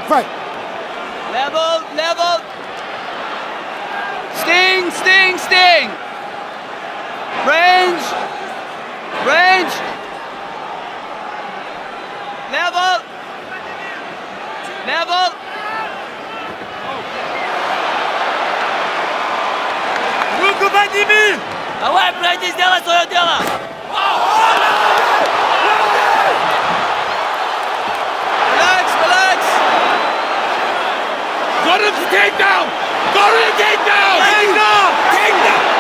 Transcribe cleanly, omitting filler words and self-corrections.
Fight. Level, level. Sting, sting, sting. Range. Range. Level. Level. Руку подними! Давай, пройди, сделай свое дело. Relax, relax. Go to the takedown! Go to the takedown! Takedown! Takedown!